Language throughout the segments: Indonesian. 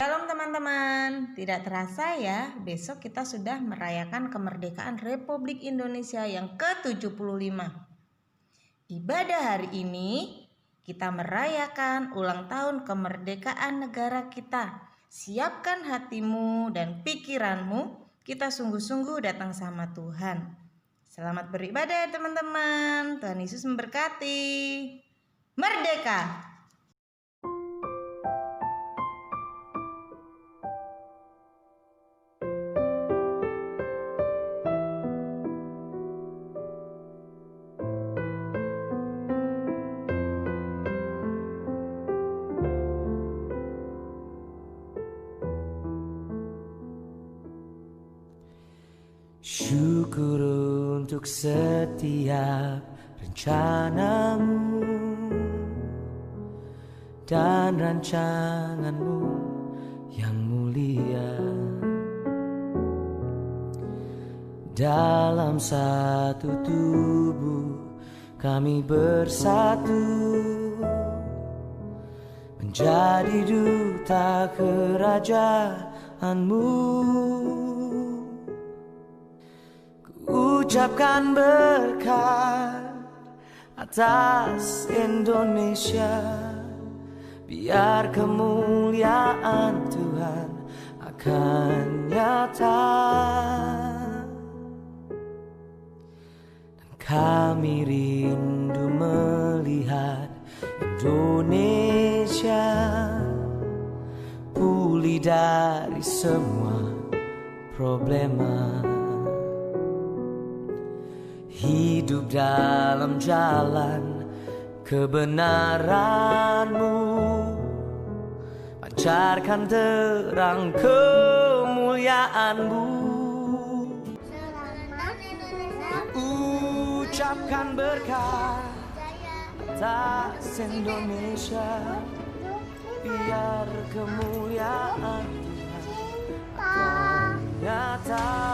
Shalom teman-teman, tidak terasa ya, besok kita sudah merayakan kemerdekaan Republik Indonesia yang ke-75. Ibadah hari ini kita merayakan ulang tahun kemerdekaan negara kita. Siapkan hatimu dan pikiranmu, kita sungguh-sungguh datang sama Tuhan. Selamat beribadah ya teman-teman, Tuhan Yesus memberkati. Merdeka! Syukur untuk setiap rencanamu dan rancanganmu yang mulia. Dalam satu tubuh kami bersatu menjadi duta kerajaanmu. Ucapkan berkat atas Indonesia, biar kemuliaan Tuhan akan nyata. Dan kami rindu melihat Indonesia pulih dari semua problema. Hidup dalam jalan kebenaran-Mu, pancarkan terang kemuliaan-Mu. Ucapkan berkat atas Indonesia, biar kemuliaan Tuhan akan nyata.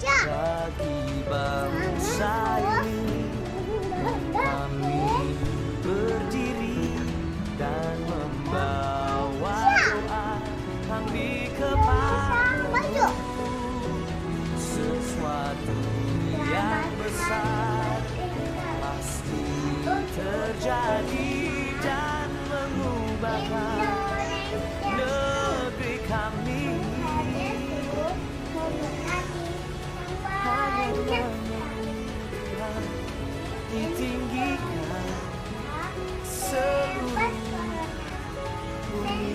Bagi bangsa ini kami berdiri dan membawa doa kami kepada sesuatu yang besar pasti terjadi dan mengubahkan negeri kami. Ditinggikan seluruh bumi.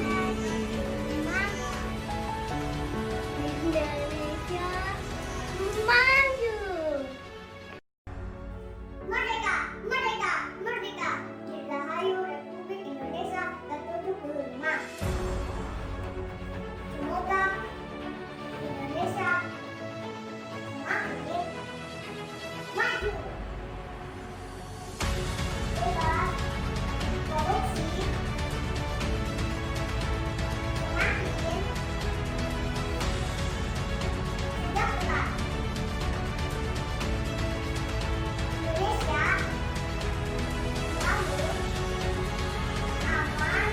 Indonesia maju. Merdeka, merdeka, merdeka. Dirgahayu Republik Indonesia ke-75. Semoga Indonesia semakin maju. Bebas korupsi, semakin sejahtera. Indonesia selalu aman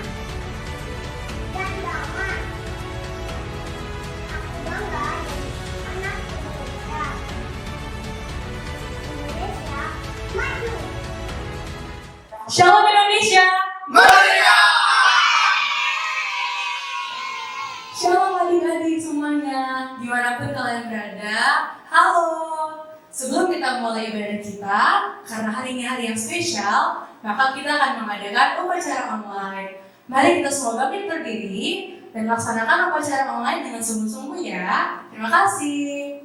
dan damai. Aku bangga jadi anak Indonesia. Indonesia maju. Shalom Indonesia. Merdeka! Shalom adik-adik semuanya, dimanapun kalian berada. Halo. Sebelum kita mulai ibadah kita, karena hari ini hari yang spesial, maka kita akan mengadakan upacara online. Mari kita semua bangkit berdiri dan laksanakan upacara online dengan sungguh-sungguh ya. Terima kasih.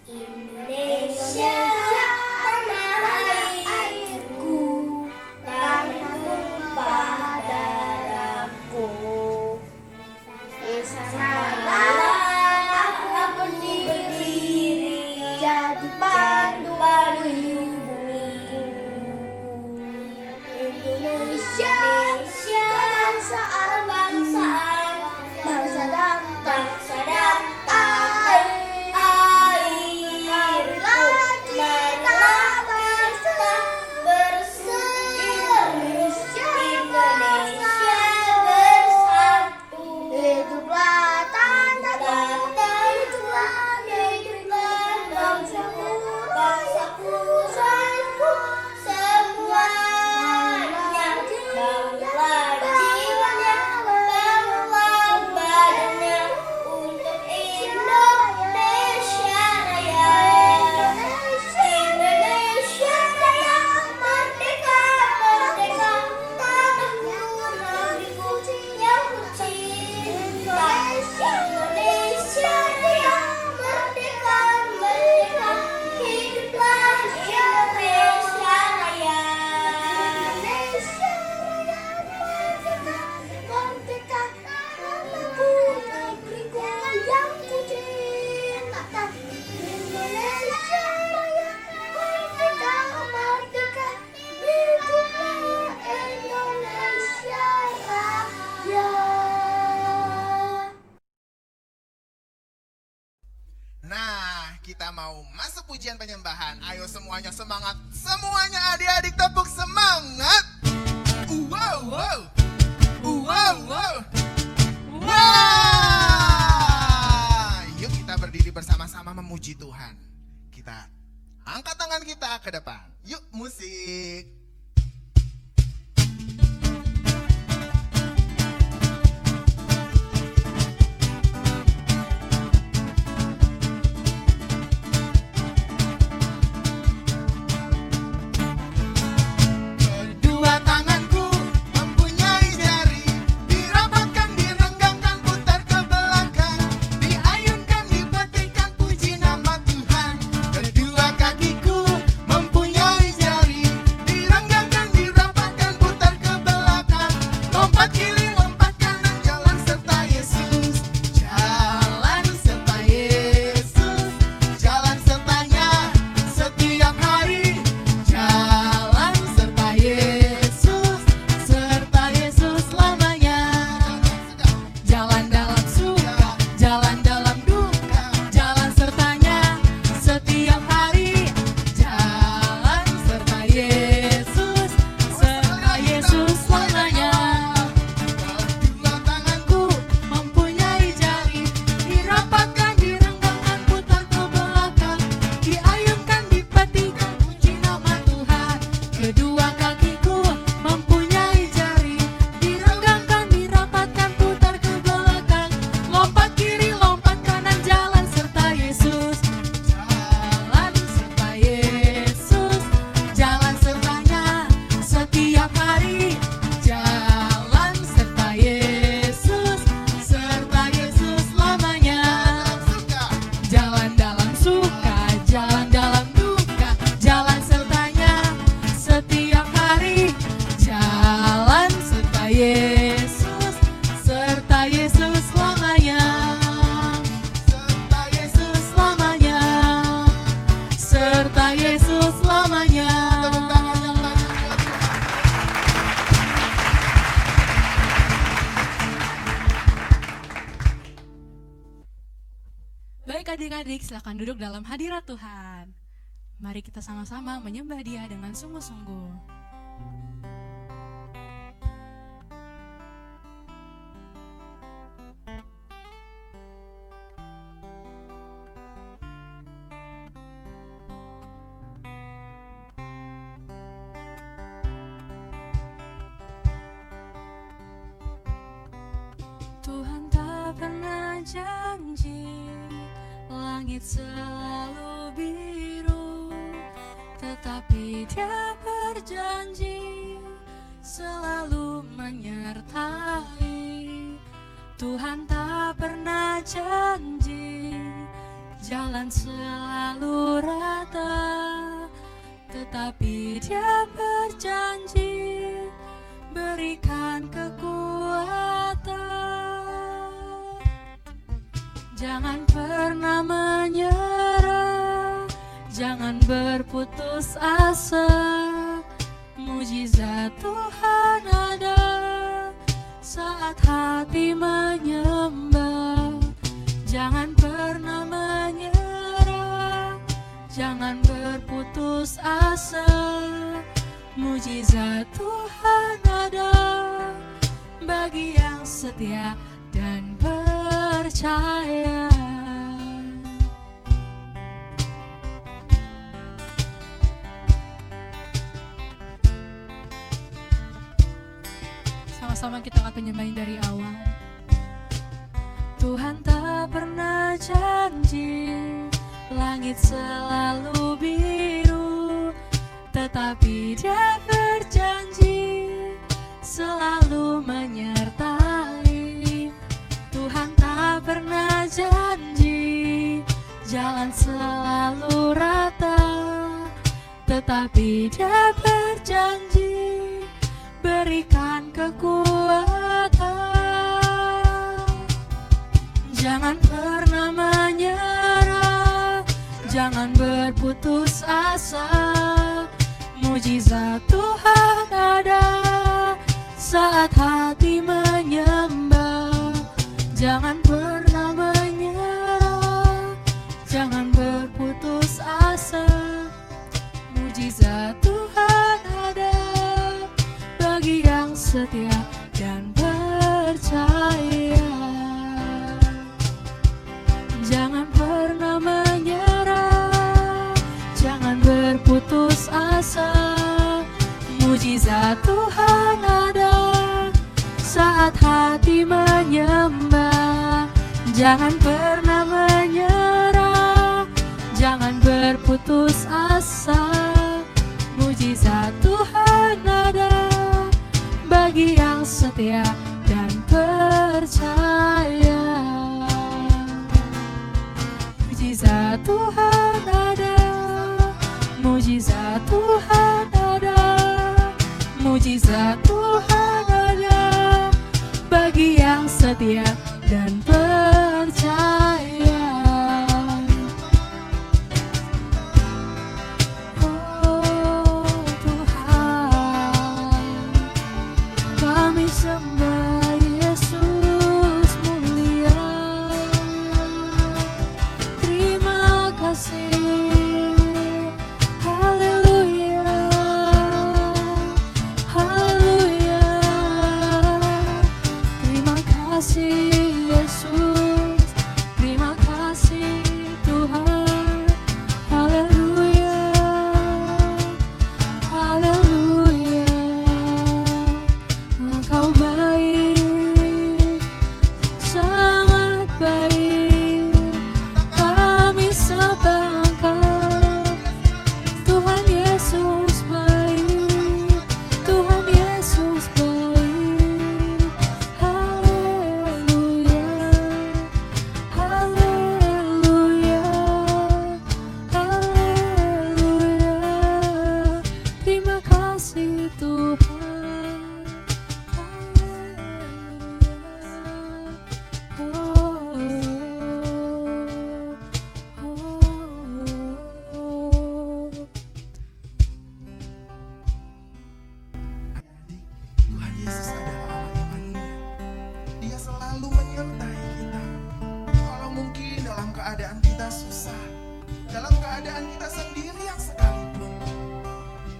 Indonesia tanah airku, tanah tumpah darahku. Di sanalah aku berdiri, jadi pandu bumi. Indonesia, bangsa dan bangsa kita mau masuk pujian penyembahan. Ayo semuanya semangat. Semuanya adik-adik tepuk semangat. Wow, wow. Wow, wow. Wah. Yuk kita berdiri bersama-sama memuji Tuhan. Kita angkat tangan kita ke depan. Yuk musik. Adik-adik, silakan duduk dalam hadirat Tuhan. Mari kita sama-sama menyembah Dia dengan sungguh-sungguh. Tuhan tak pernah janji langit selalu biru, tetapi Dia berjanji selalu menyertai. Tuhan tak pernah janji jalan selalu rata, tetapi Dia berjanji berikan kekuatan. Jangan pernah menyerah, jangan berputus asa. Mujizat Tuhan ada saat hati menyembah. Jangan pernah menyerah, jangan berputus asa. Mujizat Tuhan ada bagi yang setia dan percaya. Sama-sama kita akan penyembahin dari awal. Tuhan tak pernah janji langit selalu biru, tetapi Dia berjanji selalu menyertai. Tuhan tak pernah janji jalan selalu rata, tetapi Dia berjanji berikan kekuatan. Jangan pernah menyerah, jangan berputus asa. Mujizat Tuhan ada saat hati menyembah. Jangan pernah menyerah, jangan berputus setia dan percaya. Jangan pernah menyerah, jangan berputus asa. Mujizat Tuhan ada saat hati menyembah. Jangan pernah menyerah, jangan berputus asa. Mujizat Tuhan ada bagi yang setia dan percaya. Mujizat Tuhan ada, mujizat Tuhan ada, mujizat Tuhan ada bagi yang setia dan percaya. Oh Tuhan, kami sembah Yesus mulia. Terima kasih, haleluya, haleluya. Terima kasih Yesus, terima kasih Tuhan, haleluya, haleluya. Engkau baik, sangat baik, kami sembah Engkau. Tuhan Yesus baik, Tuhan Yesus baik, haleluya, haleluya, haleluya. Terima kasih Tuhan, Tuhan Yesus adalah Allah Immanuel. Dia selalu menyertai kita. Walau mungkin dalam keadaan kita susah, dalam keadaan kita sendirian sekalipun,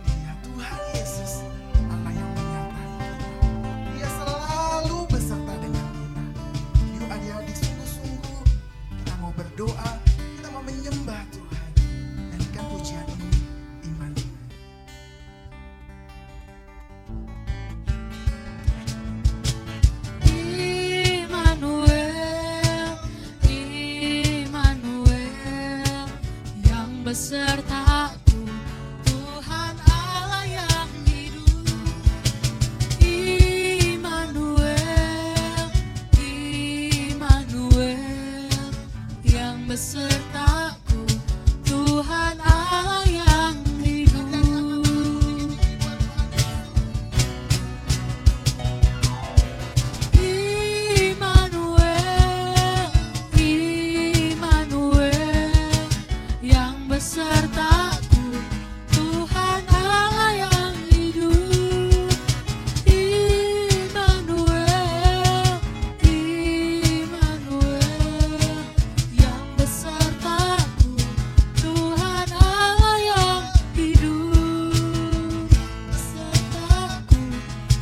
Dia Tuhan Yesus, Allah yang menyertai kita. Dia selalu beserta dengan kita. Yuk adik-adik, sungguh-sungguh kita mau berdoa, kita mau menyembah Tuhan. Nyanyikan pujian ini, Immanuel. Immanuel, Immanuel, yang besertaku, Tuhan Allah yang hidup. Immanuel, Immanuel, yang besertaku, Tuhan Allah yang hidup. Immanuel, Immanuel, yang besertaku, Tuhan Allah yang hidup. Immanuel, Immanuel, yang besertaku, Tuhan Allah yang hidup. Besertaku,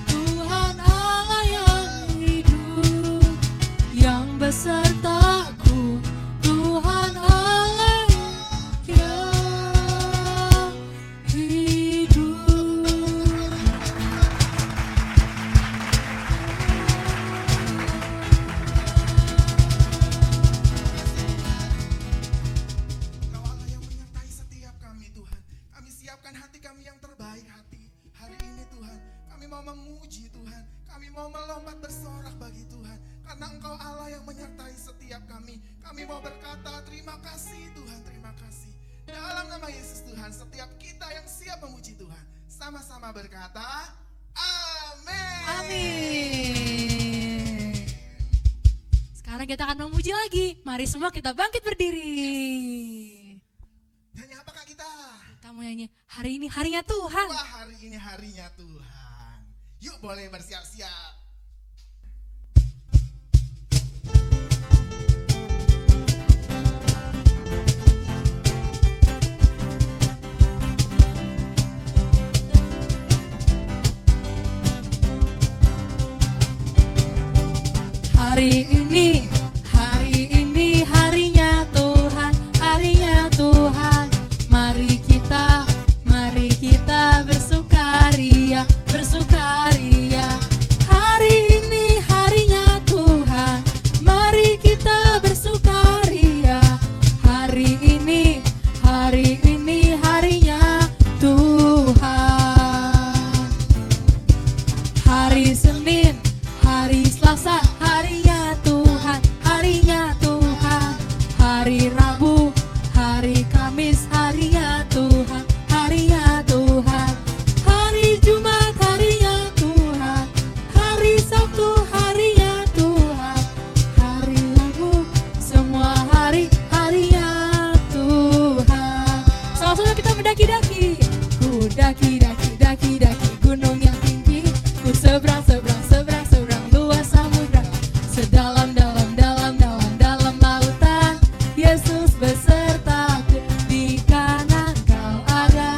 Tuhan Allah yang hidup, yang besertaku, Tuhan Allah yang hidup. Engkau Allah yang menyertai setiap kami Tuhan. Kami siapkan hati kami yang terbaik hati. Hari ini Tuhan, kami mau memuji Tuhan. Kami mau melompat bersorak bagi Tuhan. Karena Engkau Allah yang menyertai setiap kami. Kami mau berkata terima kasih Tuhan, terima kasih. Dalam nama Yesus Tuhan, setiap kita yang siap memuji Tuhan, sama-sama berkata, amin. Amin. Sekarang kita akan memuji lagi. Mari semua kita bangkit berdiri. Nyanyi apakah kita? Kita mau nyanyi, hari ini harinya Tuhan. Wah, hari ini harinya Tuhan. Yuk boleh bersiap-siap. Hari ini harinya Tuhan, harinya Tuhan. Mari kita bersukaria, bersukaria. Hari ini harinya Tuhan, mari kita bersukaria. Hari ini harinya Tuhan. Hari Senin, hari Selasa, harinya Tuhan, harinya Tuhan. Hari Rabu, hari Kamis, harinya Tuhan, harinya Tuhan. Hari Jumat, harinya Tuhan. Hari Sabtu, harinya Tuhan. Hari Rabu, semua harinya Tuhan. Sama-sama kita mendaki-daki. Ku daki gunung yang tinggi. Ku seberang luas samudra. Sedalam lautan. Yesus besertaku. Di kanan kau ada,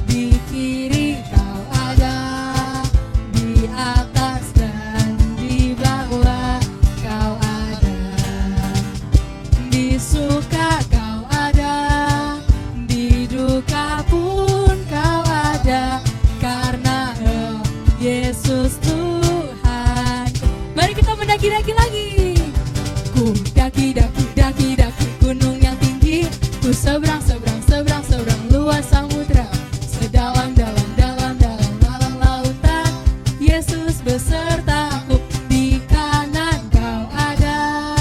di kiri kau ada, di atas dan di bawah kau ada. Di suka kau ada, di duka pun kau ada, karena Yesus Tuhan. Mari kita mendaki-daki lagi. Ku daki gunung yang tinggi. Ku seberang luas samudra. Sedalam lautan. Yesus besertaku. Di kanan kau ada,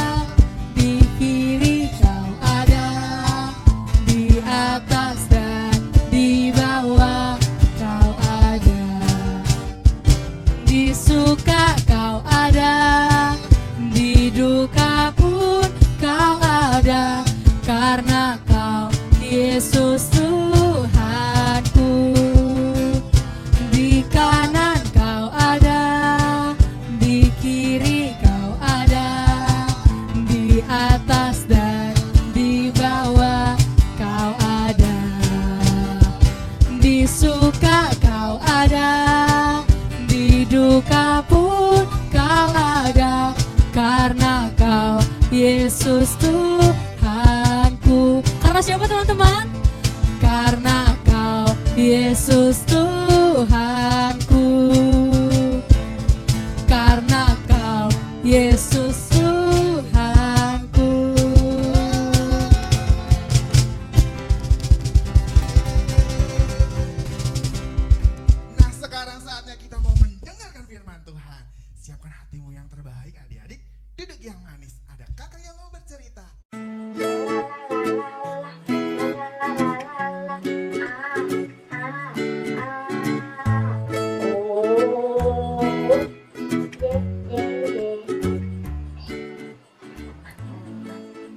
di kiri kau ada, di atas dan di bawah kau ada. Di suka kau ada, di duka pun kau ada, karena kau Yesus Tuhanku. Di kanan kau ada, di kiri kau ada, di atas dan di bawah kau ada. Di suka kau ada, di duka pun kau ada, karena kau Yesus Tuhanku. Karena siapa teman-teman? Karena kau Yesus Tuhanku. Karena kau Yesus Tuhanku. Nah, sekarang saatnya kita mau mendengarkan firman Tuhan. Siapkan hatimu yang terbaik, adik-adik. Duduk yang manis. Ada kakak yang mau bercerita.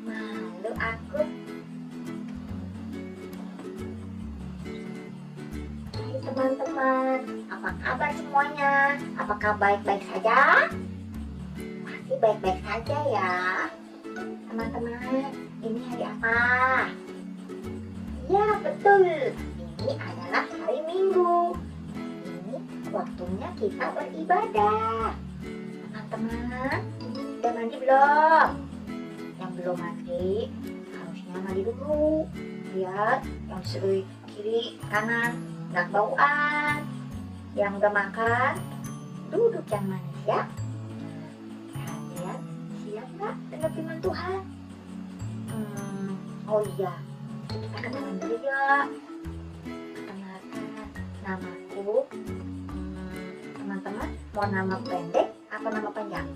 Malu aku. Hai teman-teman, apa kabar semuanya? Apakah baik-baik saja? Pasti baik-baik saja ya. Teman-teman, ini hari apa? Ya betul, ini adalah hari Minggu. Ini waktunya kita beribadah. Teman-teman, udah mandi belum? Yang belum mandi, harusnya mandi dulu. Lihat, yang sebelah kiri kanan nggak bauan. Yang udah makan, duduk yang manis ya. Kalian siap nggak dengar firman Tuhan? Oh iya, kita kenalan dulu ya. Kenalkan, namaku. Teman-teman, mau nama pendek apa nama panjang?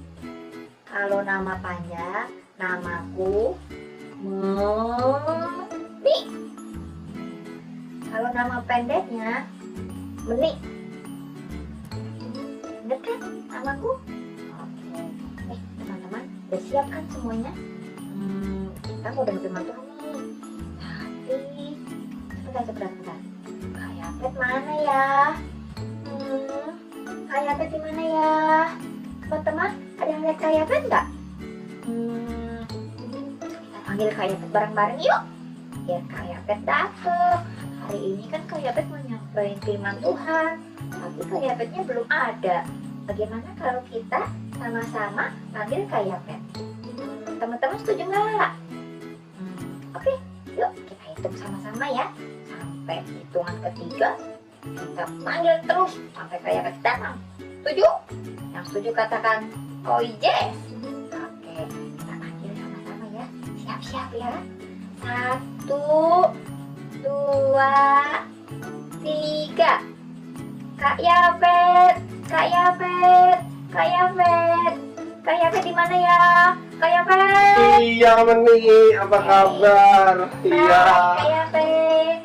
Kalau nama panjang, namaku Meni. Kalau nama pendeknya Meni. Bener kan namaku? Oke. Teman-teman, udah siap kan semuanya? Kita mau dengar firman Tuhan nih. Tapi sebentar. Kak Yapet mana ya? Kak Yapet di mana ya? Teman-teman, ada yang lihat Kak Yapet nggak? Kita panggil Kak Yapet bareng-bareng yuk. Biar Kak Yapet datang. Hari ini kan Kak Yapet mau nyampein firman Tuhan, tapi Kak Yapetnya belum ada. Bagaimana kalau kita sama-sama panggil Kak Yafet. Teman-teman setuju nggak? Oke, yuk kita hitung sama-sama ya. Sampai hitungan ketiga, kita panggil terus sampai Kak Yafet datang. Setuju? Yang setuju katakan oh yes. Oke, kita panggil sama-sama ya. Siap-siap ya. 1, 2, 3. Kak Yafet, Kak Yafet, Kak Yafet, Kak Yafet di mana ya? Kak Yafet. Iya Meni, apa kabar? Iya. Kak Yafet,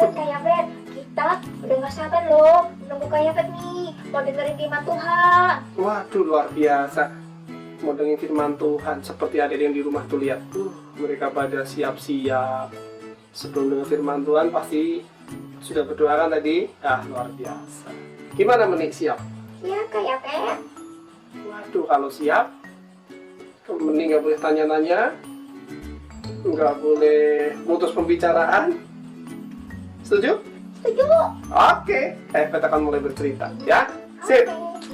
Kak Yafet, kita udah gak sabar loh menunggu Kak Yafet nih, mau dengerin firman Tuhan. Waduh, luar biasa. Mau dengerin firman Tuhan, seperti ada yang di rumah tuh lihat. Mereka pada siap-siap. Sebelum dengar firman Tuhan pasti sudah berdoa kan tadi? Luar biasa. Gimana Meni, siap? Siap Kak Yafet. Waduh, kalau siap, Meni nggak boleh tanya-nanya, nggak boleh putus pembicaraan. Setuju? Setuju? Oke, Yafet akan mulai bercerita, ya? Sip. Oke.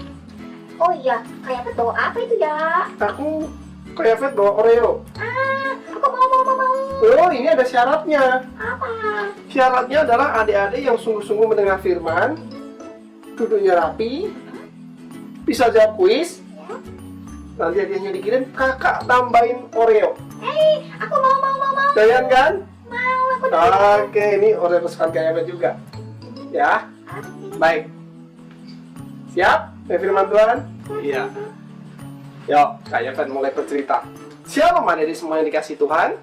Oh iya, Kak Yafet bawa apa itu ya? Aku ke Yafet bawa Oreo. Aku mau. Oh, ini ada syaratnya. Apa? Syaratnya adalah adik-adik yang sungguh-sungguh mendengar firman, duduknya rapi, bisa jawab kuis. Nanti hadiahnya dikirim, kakak tambahin Oreo. Aku mau. Doyan kan? Mau, aku mau. Oke, ini Oreo kesukaan Kak Yafet juga. Ya, baik. Siap? Dengan firman Tuhan? Iya. Yuk, Kak Yafet mulai bercerita. Shalom adik-adik semua yang dikasih Tuhan.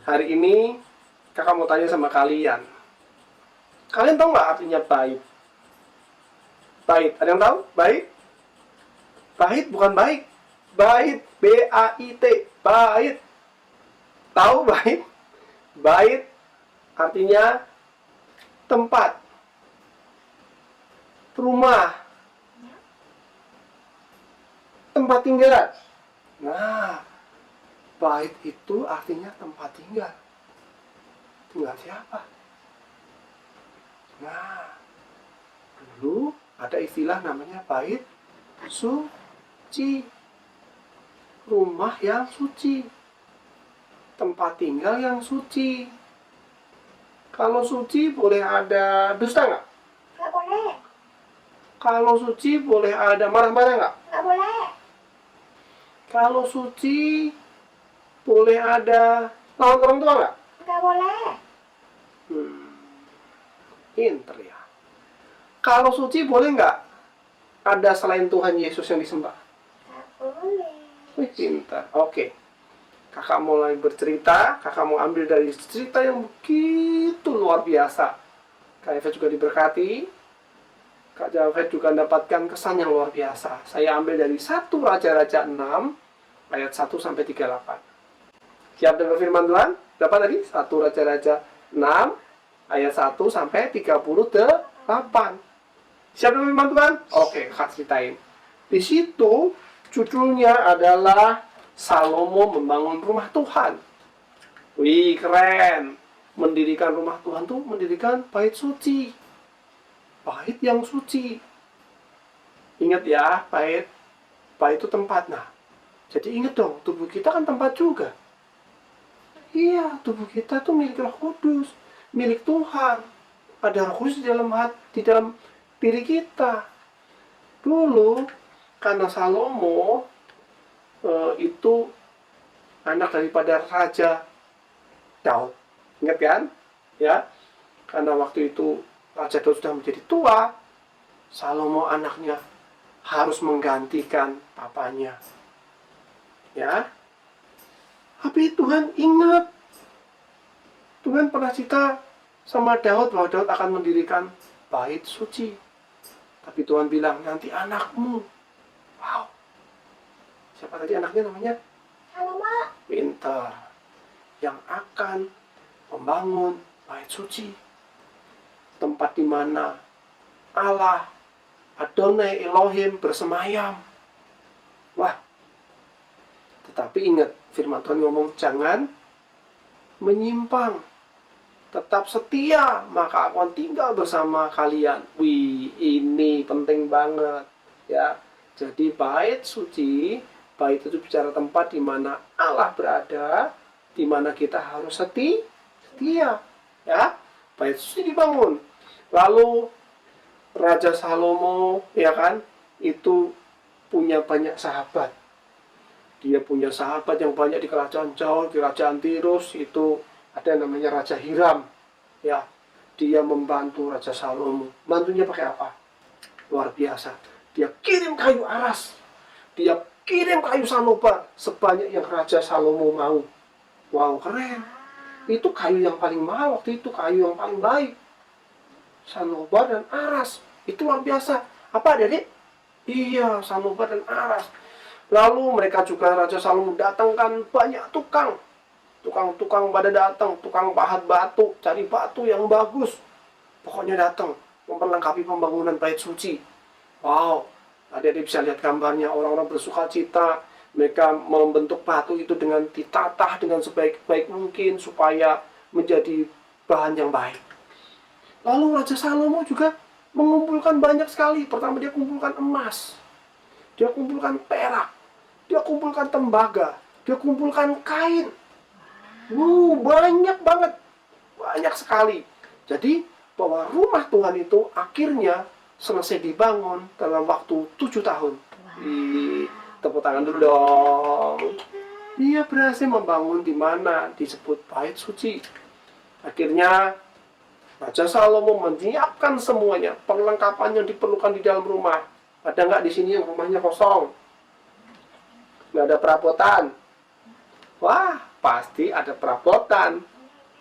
Hari ini kakak mau tanya sama kalian. Kalian tahu nggak artinya bait? Bait, ada yang tahu? Bait? Bait bukan baik. Bait, B-A-I-T, bait. Tahu bait? Bait artinya tempat, rumah, tempat tinggal. Nah, bait itu artinya tempat tinggal. Tinggal siapa? Nah, dulu ada istilah namanya bait suci. Rumah yang suci. Tempat tinggal yang suci. Kalau suci boleh ada dusta nggak? Nggak boleh. Kalau suci boleh ada marah-marah nggak? Nggak boleh. Kalau suci boleh ada lawan orang tua nggak? Nggak boleh. Pinter ya. Kalau suci boleh nggak ada selain Tuhan Yesus yang disembah? Nggak boleh. Wih, pintar. Oke. Kakak mulai bercerita. Kakak mau ambil dari cerita yang begitu luar biasa. Kak Yafet juga diberkati. Kak Yafet juga mendapatkan kesan yang luar biasa. Saya ambil dari 1 Raja-Raja 6 ayat 1 sampai 38. Siap dengar firman Tuhan? Berapa tadi? 1 Raja-Raja 6 ayat 1 sampai 38. Siap dengar firman Tuhan? Oke, Kak ceritain. Di situ judulnya adalah Salomo membangun rumah Tuhan. Wih, keren. Mendirikan rumah Tuhan tuh mendirikan bait suci. Bait yang suci. Ingat ya, bait itu tempat. Nah, jadi ingat dong, tubuh kita kan tempat juga. Iya, tubuh kita tuh milik Roh Kudus, milik Tuhan. Ada Roh Kudus di dalam diri kita. Dulu, karena Salomo itu anak daripada Raja Daud. Ingat kan? Ya, karena waktu itu Raja Daud sudah menjadi tua, Salomo anaknya harus menggantikan papanya. Ya, tapi Tuhan ingat, Tuhan pernah cerita sama Daud bahwa Daud akan mendirikan bait suci. Tapi Tuhan bilang nanti anakmu. Wow. Siapa tadi anaknya namanya? Salomo. Pintar. Yang akan membangun bait suci. Tempat di mana Allah, Adonai Elohim bersemayam. Wah. Tetapi ingat, firman Tuhan ngomong jangan menyimpang. Tetap setia, maka akan tinggal bersama kalian. Wih, ini penting banget. Ya. Jadi bait suci, bait itu bicara tempat di mana Allah berada, di mana kita harus setia. Ya, bait suci dibangun. Lalu Raja Salomo, ya kan, itu punya banyak sahabat. Dia punya sahabat yang banyak di kerajaan jauh, di kerajaan Tirus itu ada yang namanya Raja Hiram. Ya, dia membantu Raja Salomo. Bantunya pakai apa? Luar biasa. Dia kirim kayu aras. Dia kirim kayu sanobar sebanyak yang Raja Salomo mau. Wow, keren. Itu kayu yang paling mahal waktu itu, kayu yang paling baik. Sanobar dan aras. Itu luar biasa. Apa, Adik? Iya, sanobar dan aras. Lalu mereka juga Raja Salomo datangkan banyak tukang. Tukang-tukang pada datang, tukang pahat batu, cari batu yang bagus. Pokoknya datang memperlengkapi pembangunan bait suci. Wow, adik-adik bisa lihat gambarnya, orang-orang bersuka cita. Mereka membentuk batu itu dengan ditata dengan sebaik-baik mungkin supaya menjadi bahan yang baik. Lalu Raja Salomo juga mengumpulkan banyak sekali. Pertama dia kumpulkan emas, dia kumpulkan perak, dia kumpulkan tembaga, dia kumpulkan kain. Banyak banget, banyak sekali. Jadi bahwa rumah Tuhan itu akhirnya selesai dibangun dalam waktu 7 tahun. Tepuk tangan dulu dong. Dia berhasil membangun di mana disebut bait suci. Akhirnya Raja Salomo menyiapkan semuanya, perlengkapan yang diperlukan di dalam rumah. Ada nggak di sini yang rumahnya kosong? Nggak ada perabotan? Wah, pasti ada perabotan.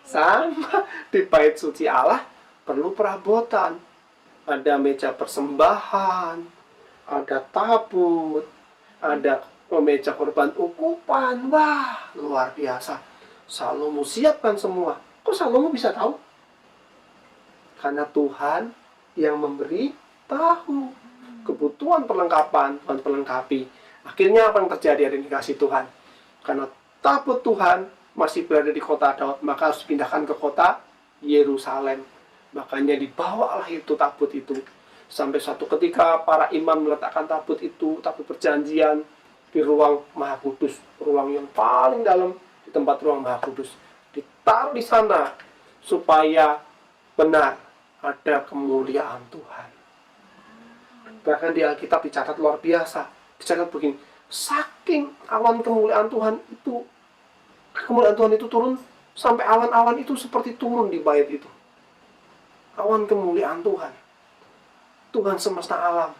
Sama di bait suci Allah perlu perabotan. Ada meja persembahan, ada tabut, ada meja korban ukupan. Wah, luar biasa. Salomo siapkan semua. Kok Salomo bisa tahu? Karena Tuhan yang memberi tahu kebutuhan perlengkapan, Tuhan pelengkapi. Akhirnya apa yang terjadi? Ada dikasih Tuhan. Karena tabut Tuhan masih berada di kota Daud, maka harus dipindahkan ke kota Yerusalem. Makanya dibawalah itu tabut itu. Sampai suatu ketika para imam meletakkan tabut itu, tabut perjanjian, di ruang Maha Kudus, ruang yang paling dalam di tempat ruang Maha Kudus. Ditaruh di sana supaya benar ada kemuliaan Tuhan. Bahkan di Alkitab dicatat luar biasa. Dicatat begini, saking awan kemuliaan Tuhan itu, kemuliaan Tuhan itu turun, sampai awan-awan itu seperti turun di bait itu. Awan kemuliaan Tuhan. Tuhan semesta alam.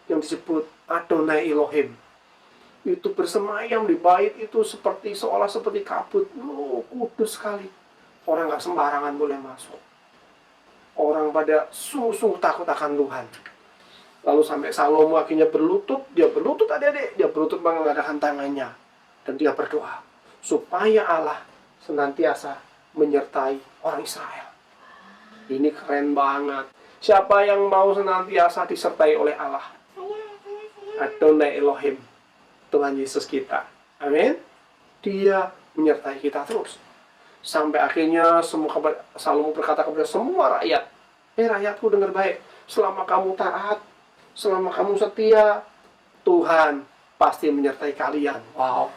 Yang disebut Adonai Elohim. Itu bersemayam di bait itu seolah seperti kabut. Kudus sekali. Orang gak sembarangan boleh masuk. Orang pada sungguh-sungguh takut akan Tuhan. Lalu sampai Salomo akhirnya berlutut. Dia berlutut adik-adik. Dia berlutut mengadakan tangannya. Dan dia berdoa. Supaya Allah senantiasa menyertai orang Israel. Ini keren banget. Siapa yang mau senantiasa disertai oleh Allah? Adonai Elohim. Tuhan Yesus kita. Amin. Dia menyertai kita terus. Sampai akhirnya Salomo berkata kepada semua rakyat, rakyatku dengar baik, selama kamu taat, selama kamu setia, Tuhan pasti menyertai kalian. Wow,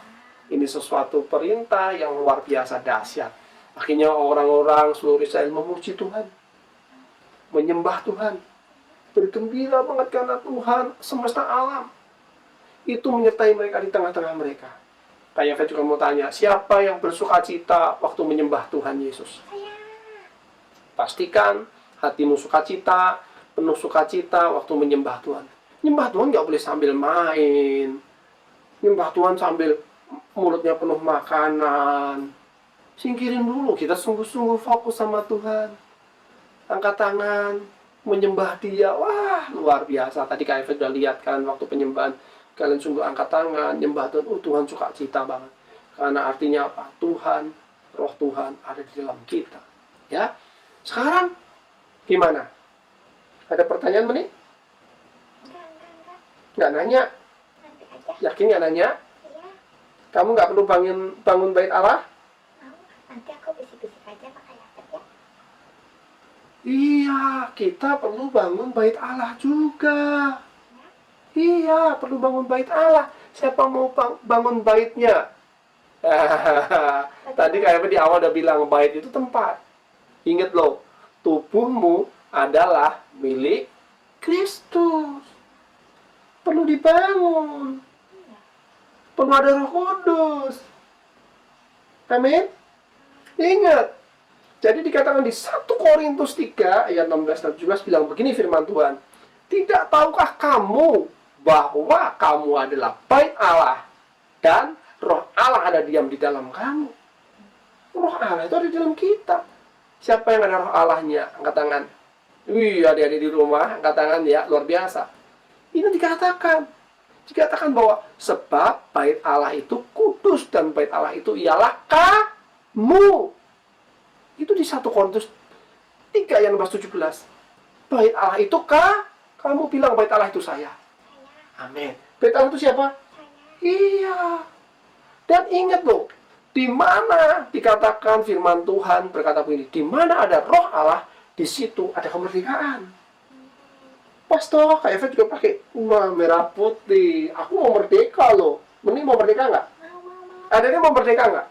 ini sesuatu perintah yang luar biasa dahsyat. Akhirnya orang-orang seluruh Israel memuji Tuhan, menyembah Tuhan, bergembira banget karena Tuhan semesta alam itu menyertai mereka di tengah-tengah mereka. Kayak saya juga mau tanya, siapa yang bersuka cita waktu menyembah Tuhan Yesus? Pastikan hatimu sukacita, penuh sukacita waktu menyembah Tuhan. Nyembah Tuhan nggak boleh sambil main. Nyembah Tuhan sambil mulutnya penuh makanan. Singkirin dulu, kita sungguh-sungguh fokus sama Tuhan. Angkat tangan, menyembah Dia. Wah, luar biasa. Tadi Kak Eva sudah lihat kan waktu penyembahan. Kalian sungguh angkat tangan, nyembah Tuhan. Tuhan suka cita banget. Karena artinya apa? Tuhan, roh Tuhan ada di dalam kita. Ya. Sekarang gimana? Ada pertanyaan Meni? Nggak nanya? Yakin nggak nanya? Kamu nggak perlu bangun bait Allah? Nanti aku bisik-bisik aja pakai laptop ya. Iya, kita perlu bangun bait Allah juga. Iya, perlu bangun bait Allah. Siapa mau bangun baitnya? Tadi kayak di awal udah bilang, bait itu tempat. Ingat loh, tubuhmu adalah milik Kristus. Perlu dibangun. Perlu ada Roh Kudus. Amin. Ingat. Jadi dikatakan di 1 Korintus 3 ayat 16 dan 17 bilang begini firman Tuhan. Tidak tahukah kamu bahwa kamu adalah bait Allah dan Roh Allah ada diam di dalam kamu? Roh Allah itu ada di dalam kita. Siapa yang ada Roh Allahnya? Angkat tangan. Wih, adik-adik di rumah, angkat tangan ya, luar biasa. Ini dikatakan bahwa sebab bait Allah itu kudus dan bait Allah itu ialah kamu. Itu di 1 Korintus 3 ayat 17. Bait Allah itu kamu bilang bait Allah itu saya. Amin. Bait Allah itu siapa? Iya. Dan ingat loh, di mana dikatakan firman Tuhan berkata begini, di mana ada Roh Allah, di situ ada kemerdekaan. Pastor, Kak Eva juga pakai merah putih. Aku mau merdeka loh. Mending mau merdeka nggak? Ada yang mau merdeka nggak?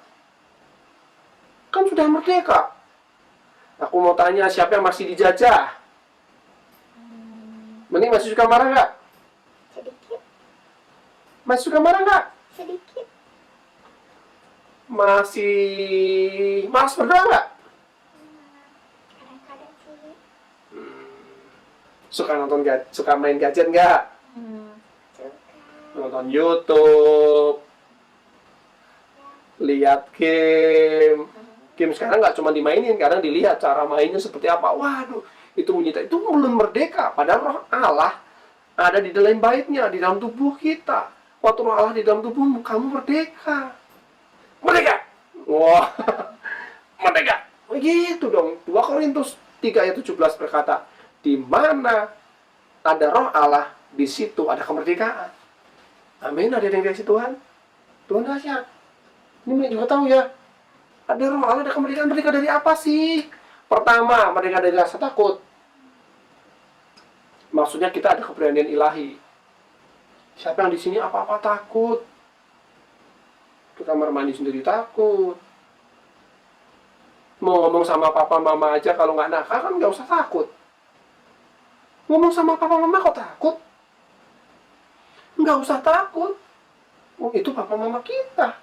Kan sudah merdeka. Aku mau tanya, siapa yang masih dijajah? Mending masih suka marah nggak? Sedikit. Masih suka marah nggak? Sedikit. Masih malas berdoa nggak? Kadang-kadang sih. Suka main gadget nggak? Suka. Nonton YouTube, lihat game. Game sekarang nggak cuma dimainin, kadang dilihat cara mainnya seperti apa. Waduh, itu menyita, itu belum merdeka. Padahal Roh Allah ada di dalam baitnya, di dalam tubuh kita. Waktu Roh Allah di dalam tubuhmu, kamu merdeka. Merdeka! Wah, merdeka! Begitu dong. 2 Korintus 3 ayat 17 berkata, di mana ada Roh Allah, di situ ada kemerdekaan. Amin. Ada yang kasih Tuhan? Tuhan dahsyat. Ini juga tahu ya. Ada Roh Allah, ada kemerdekaan. Merdeka dari apa sih? Pertama, merdeka dari rasa takut. Maksudnya kita ada keberanian ilahi. Siapa yang di sini apa-apa takut? Ke kamar mandi sendiri takut. Mau ngomong sama papa mama aja kalau nggak nakal kan nggak usah takut. Ngomong sama papa mama kok takut? Nggak usah takut. Oh, itu papa mama kita.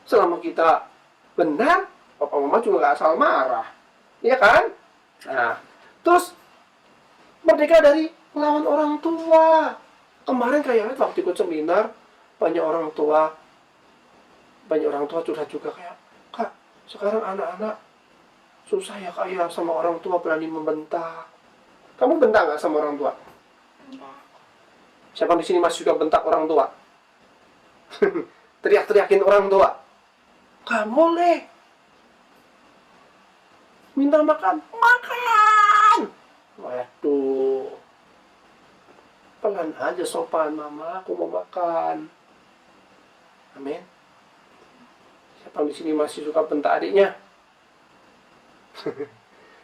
Selama kita benar, papa mama juga nggak asal marah. Iya kan? Nah, terus merdeka dari melawan orang tua. Kemarin kayaknya waktu ikut seminar, banyak orang tua curhat juga kayak, Kak, sekarang anak-anak susah ya Kak ya sama orang tua berani membentak. Kamu bentak nggak sama orang tua? Enggak. Siapa di sini masih suka bentak orang tua? Teriak-teriakin orang tua? Kamu boleh. Minta makan, makan. Waduh. Pelan aja sopan, mama, aku mau makan. Amin. Siapa di sini masih suka bentak adiknya?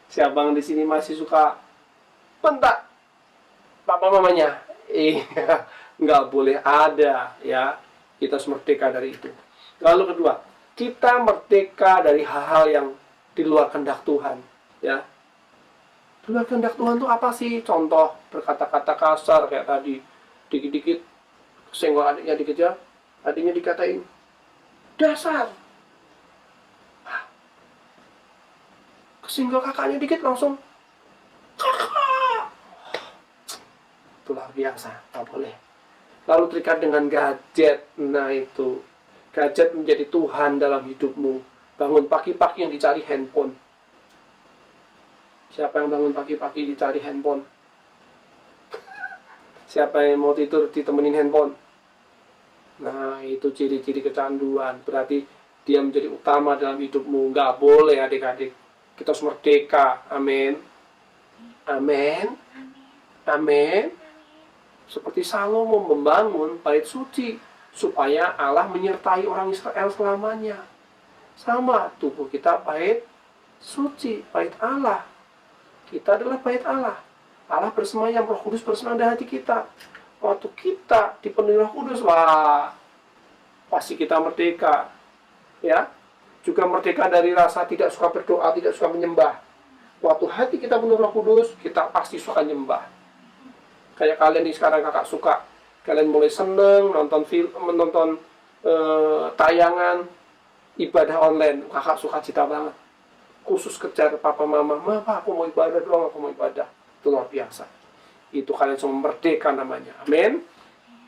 Siapa yang di sini masih suka bentak papa mamanya? Iya, nggak boleh ada ya. Kita harus merdeka dari itu. Lalu kedua, kita merdeka dari hal-hal yang di luar kehendak Tuhan. Ya, di luar kehendak Tuhan itu apa sih? Contoh berkata-kata kasar kayak tadi, dikit-dikit senggol adiknya dikit ya, adiknya dikatain dasar. Kesenggol kakaknya dikit langsung kakak. Itu luar biasa, tak boleh. Lalu terikat dengan gadget. Nah itu, gadget menjadi Tuhan dalam hidupmu. Bangun pagi-pagi yang dicari handphone. Siapa yang bangun pagi-pagi dicari handphone? Siapa yang mau tidur ditemenin handphone? Nah itu ciri-ciri kecanduan. Berarti dia menjadi utama dalam hidupmu. Nggak boleh adik-adik. Kita harus merdeka. Amin. Amin. Amin. Seperti Salomo membangun bait suci supaya Allah menyertai orang Israel selamanya. Sama, tubuh kita bait suci, bait Allah. Kita adalah bait Allah. Allah bersemayam, Roh Kudus bersemayam di hati kita. waktu kita dipenuhi Roh Kudus, wah, pasti kita merdeka. Ya, juga merdeka dari rasa tidak suka berdoa, tidak suka menyembah. Waktu hati kita penuh Roh Kudus, kita pasti suka menyembah. Kayak kalian nih sekarang kakak suka, kalian mulai seneng nonton film, menonton tayangan ibadah online, kakak suka cita banget. Khusus kejar papa mama, mama aku mau ibadah doang, aku mau ibadah. Itu luar biasa. Itu kalian semua merdeka namanya. Amin.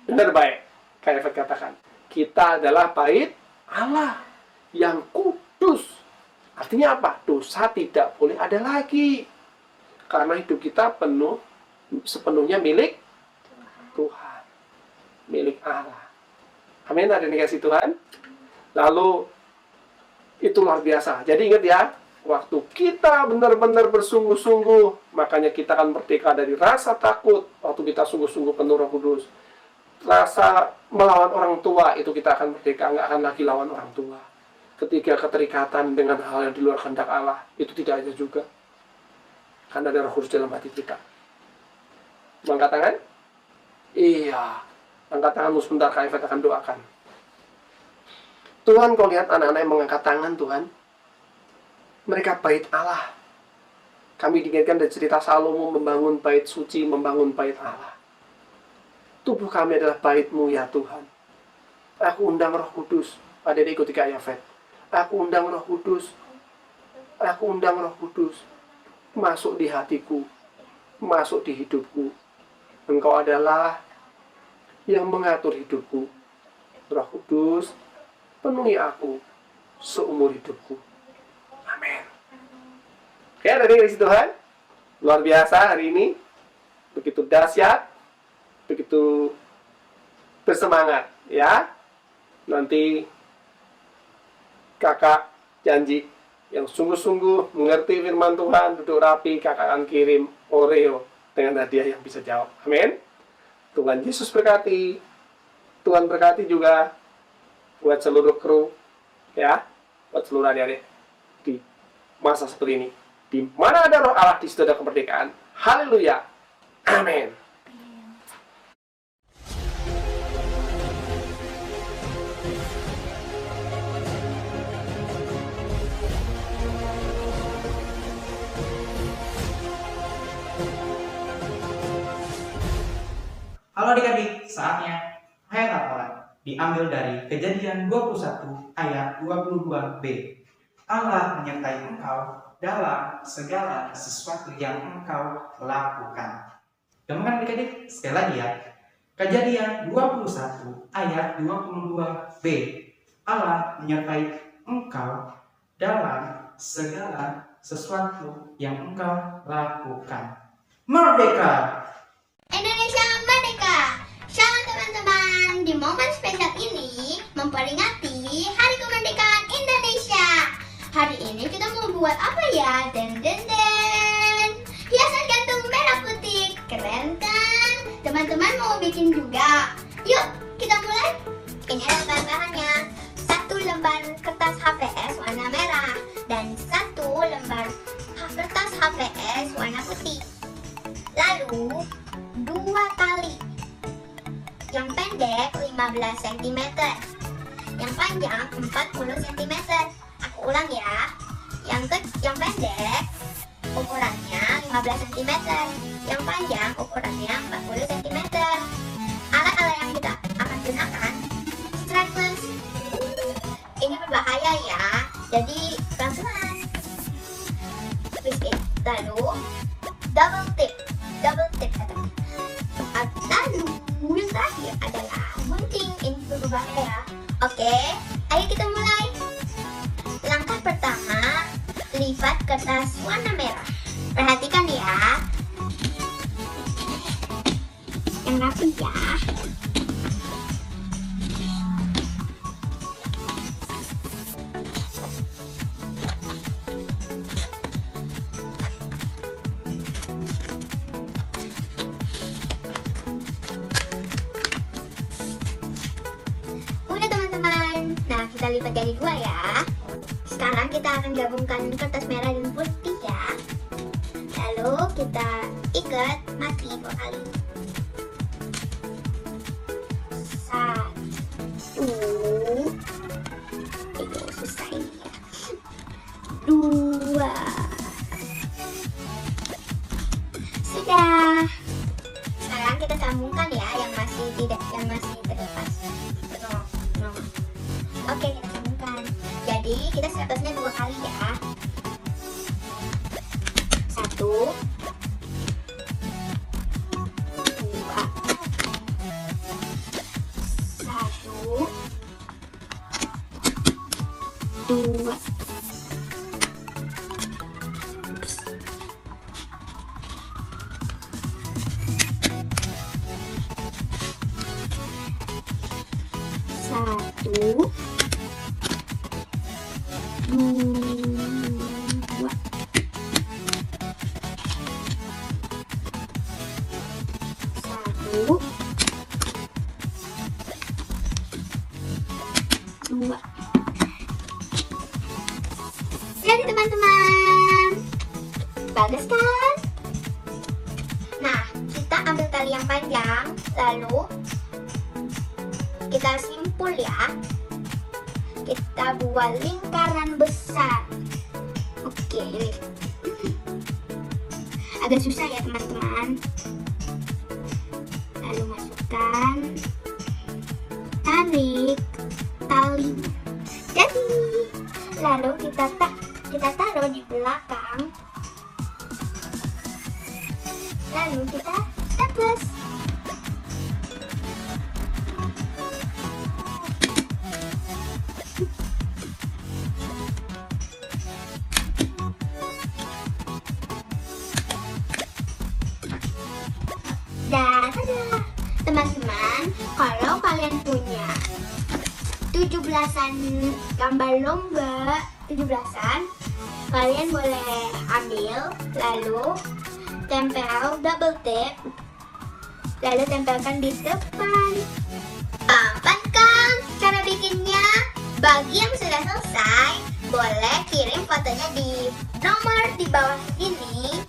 Benar baik. Kayak Fat katakan, kita adalah bait Allah yang kudus. Artinya apa? Dosa tidak boleh ada lagi. Karena hidup kita penuh, sepenuhnya milik Tuhan. Milik Allah. Amin, ada yang dikasih Tuhan. Lalu, itu luar biasa. Jadi ingat ya, waktu kita benar-benar bersungguh-sungguh, makanya kita akan merdeka dari rasa takut. Waktu kita sungguh-sungguh penuh Roh Kudus. Rasa melawan orang tua, itu kita akan merdeka. Nggak akan lagi lawan orang tua. Ketika keterikatan dengan hal yang di luar kehendak Allah, itu tidak ada juga. Karena ada Roh Kudus dalam hati kita. Angkat tangan? Iya. Angkat tanganmu sebentar, Kak Evat akan doakan. Tuhan, kau lihat anak-anak yang mengangkat tangan, Tuhan. Mereka bait Allah. Kami diingatkan dari cerita Salomo membangun bait suci, membangun bait Allah. Tubuh kami adalah bait-Mu ya Tuhan. Aku undang Roh Kudus. Ada yang ikuti Kak Yafet. Aku undang Roh Kudus. Aku undang Roh Kudus. Masuk di hatiku. Masuk di hidupku. Engkau adalah yang mengatur hidupku. Roh Kudus, penuhi aku seumur hidupku. Amin. Oke, dari Tuhan. Luar biasa hari ini. Begitu dahsyat. Begitu bersemangat. Ya. Nanti kakak janji yang sungguh-sungguh mengerti firman Tuhan, duduk rapi, kakak akan kirim Oreo dengan hadiah yang bisa jawab. Amin. Tuhan Yesus berkati. Tuhan berkati juga buat seluruh kru, ya, buat seluruh adik-adik di masa seperti ini. Di mana ada Roh Allah, di situ ada kemerdekaan. Haleluya. Amin. Halo adik-adik, saatnya ayat hafalan diambil dari Kejadian 21 ayat 22b. Allah menyertai engkau dalam segala sesuatu yang engkau lakukan. Gampang adik-adik? Sekali lagi ya. Kejadian 21 ayat 22b. Allah menyertai engkau dalam segala sesuatu yang engkau lakukan. Merdeka! Indonesia merdeka! Shalom teman-teman, di momen spesial ini memperingati Hari Kemerdekaan Indonesia. Hari ini kita mau buat apa ya? Hiasan gantung merah putih, keren kan? Teman-teman mau bikin juga? Yuk, kita mulai. Ini adalah bahan-bahannya. 1 lembar kertas HVS warna merah dan 1 lembar kertas HVS warna putih. Lalu 2 tali, yang pendek 15 cm, yang panjang 40 cm. Aku ulang ya, yang pendek ukurannya 15 cm, yang panjang ukurannya 40 cm. Alat-alat yang kita akan gunakan, strapless. Ini berbahaya ya, jadi pelan-pelan. Lalu double tip kata. Lalu yang terakhir adalah gunting. Ini berbahaya. Oke, ayo kita mulai. Langkah pertama, lipat kertas warna merah. Perhatikan ya, yang rapi ya. Nah, kita lipat jadi 2 ya. Sekarang kita akan gabungkan kertas merah dan putih ya. Lalu kita ikat mati 2 kali. masih terlepas. No. Oke, kita sambungkan. Jadi kita statusnya 2 kali ya. 1, 2, 1, 2. Satu, dua, satu, dua. Jadi teman-teman, bagus kan? Nah, kita ambil tali yang panjang, lalu kita simpul ya. Kita buat lingkaran besar. Oke, ini agak susah ya teman-teman. Lalu masukkan, tarik tali. Jadi, lalu kita taruh di belakang. Lalu kita staples. Dan tada, teman-teman, kalau kalian punya 17-an gambar lomba 17-an, kalian boleh ambil, lalu tempel double tape, lalu tempelkan di depan. Gampang kan cara bikinnya? Bagi yang sudah selesai, boleh kirim fotonya di nomor di bawah ini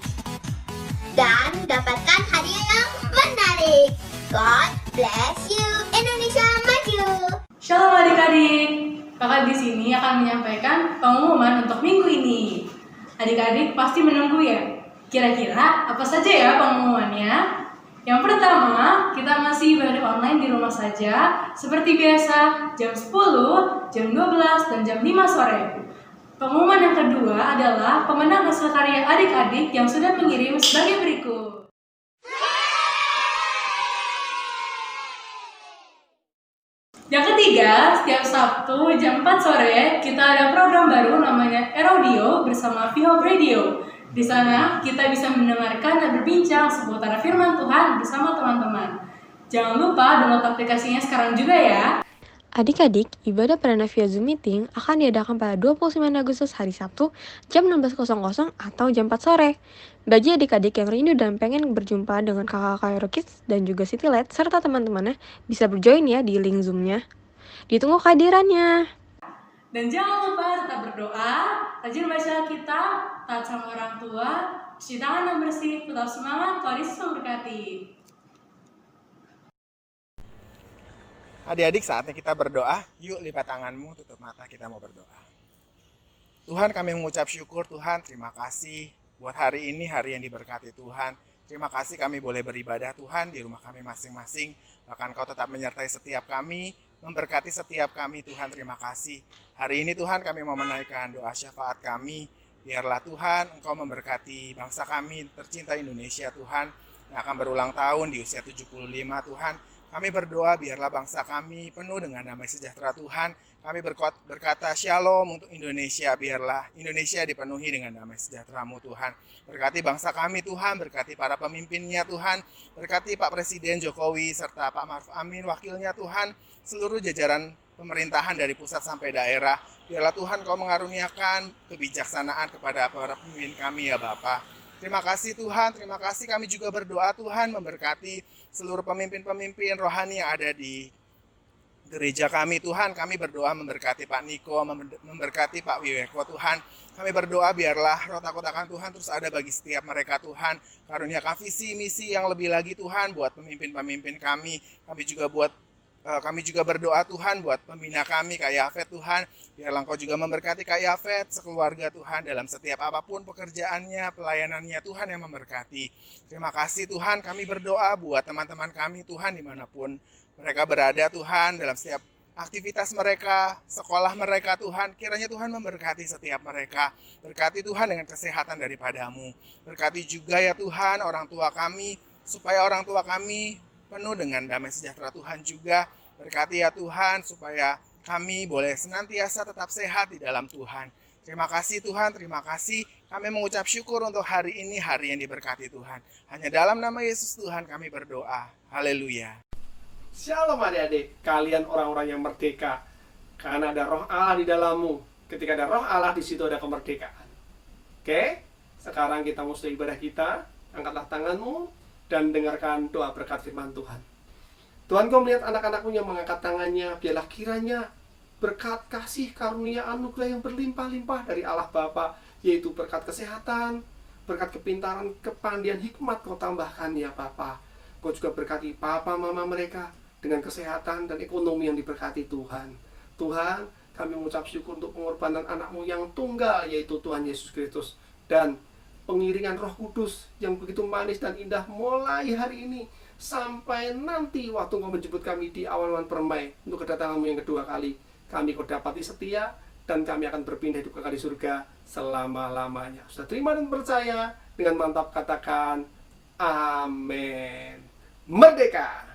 dan dapatkan hadiah yang menarik. God bless you, Indonesia maju. Shalom adik-adik, kakak di sini akan menyampaikan pengumuman untuk minggu ini. Adik-adik pasti menunggu ya. Kira-kira apa saja ya pengumumannya? Yang pertama, kita masih ibadah online di rumah saja, seperti biasa, jam 10, jam 12, dan jam 5 sore. Pengumuman yang kedua adalah pemenang hasil karya adik-adik yang sudah mengirim sebagai berikut. Yang ketiga, setiap Sabtu jam 4 sore kita ada program baru namanya Erodio bersama Vihop Radio. Di sana kita bisa mendengarkan dan berbincang seputar firman Tuhan bersama teman-teman. Jangan lupa download aplikasinya sekarang juga ya. Adik-adik, ibadah perdana via Zoom Meeting akan diadakan pada 29 Agustus hari Sabtu jam 16.00 atau jam 4 sore. Bagi adik-adik yang rindu dan pengen berjumpa dengan kakak-kakak Eurokids dan juga CityLed serta teman-temannya bisa berjoin ya di link Zoom-nya. Ditunggu kehadirannya. Dan jangan lupa tetap berdoa, rajin baca Alkitab, taat sama orang tua, cuci tangan yang bersih, tetap semangat, Tuhan Yesus memberkati. Adik-adik, saatnya kita berdoa. Yuk lipat tanganmu, tutup mata, kita mau berdoa. Tuhan, kami mengucap syukur Tuhan, terima kasih buat hari ini, hari yang diberkati Tuhan. Terima kasih kami boleh beribadah Tuhan di rumah kami masing-masing. Bahkan Kau tetap menyertai setiap kami, memberkati setiap kami Tuhan, terima kasih. Hari ini Tuhan kami mau menaikkan doa syafaat kami. Biarlah Tuhan Engkau memberkati bangsa kami tercinta Indonesia Tuhan, yang akan berulang tahun di usia 75 Tuhan. Kami berdoa biarlah bangsa kami penuh dengan damai sejahtera Tuhan. Kami berkata shalom untuk Indonesia, biarlah Indonesia dipenuhi dengan damai sejahtera-Mu Tuhan. Berkati bangsa kami Tuhan, berkati para pemimpinnya Tuhan, berkati Pak Presiden Jokowi serta Pak Maruf Amin wakilnya Tuhan, seluruh jajaran pemerintahan dari pusat sampai daerah. Biarlah Tuhan Kau mengaruniakan kebijaksanaan kepada para pemimpin kami ya Bapa. Terima kasih Tuhan, terima kasih kami juga berdoa Tuhan memberkati seluruh pemimpin-pemimpin rohani yang ada di gereja kami Tuhan. Kami berdoa memberkati Pak Niko, memberkati Pak Wiweko Tuhan. Kami berdoa biarlah roh takut akan Tuhan terus ada bagi setiap mereka Tuhan. Karuniakan visi misi yang lebih lagi Tuhan buat pemimpin-pemimpin kami. Kami juga buat Kami juga berdoa Tuhan buat pembina kami Kak Yafet Tuhan, biarlah Engkau juga memberkati Kak Yafet sekeluarga Tuhan dalam setiap apapun pekerjaannya, pelayanannya Tuhan yang memberkati. Terima kasih Tuhan, kami berdoa buat teman-teman kami Tuhan dimanapun mereka berada Tuhan, dalam setiap aktivitas mereka, sekolah mereka Tuhan, kiranya Tuhan memberkati setiap mereka. Berkati Tuhan dengan kesehatan daripada-Mu. Berkati juga ya Tuhan orang tua kami, supaya orang tua kami penuh dengan damai sejahtera Tuhan juga. Berkati ya Tuhan supaya kami boleh senantiasa tetap sehat di dalam Tuhan. Terima kasih Tuhan, terima kasih. Kami mengucap syukur untuk hari ini, hari yang diberkati Tuhan. Hanya dalam nama Yesus Tuhan kami berdoa. Haleluya. Shalom adik-adik, kalian orang-orang yang merdeka. Karena ada roh Allah di dalammu. Ketika ada roh Allah, di situ ada kemerdekaan. Oke, sekarang kita mulai ibadah kita. Angkatlah tanganmu dan dengarkan doa berkat firman Tuhan. Tuhan, Kau melihat anak-anak-Mu yang mengangkat tangannya, biarlah kiranya berkat kasih karunia anugerah yang berlimpah-limpah dari Allah Bapa, yaitu berkat kesehatan, berkat kepintaran, kepandian, hikmat Kau tambahkan ya Bapa. Kau juga berkati papa mama mereka dengan kesehatan dan ekonomi yang diberkati Tuhan. Tuhan, kami mengucap syukur untuk pengorbanan anak-Mu yang tunggal, yaitu Tuhan Yesus Kristus, dan pengiringan Roh Kudus yang begitu manis dan indah mulai hari ini sampai nanti waktu Kau menjemput kami di awan-awan permai untuk kedatangan-Mu yang kedua kali. Kami Kau dapati setia dan kami akan berpindah hidup kekal di surga selama-lamanya. Sudah terima dan percaya dengan mantap katakan amin. Merdeka!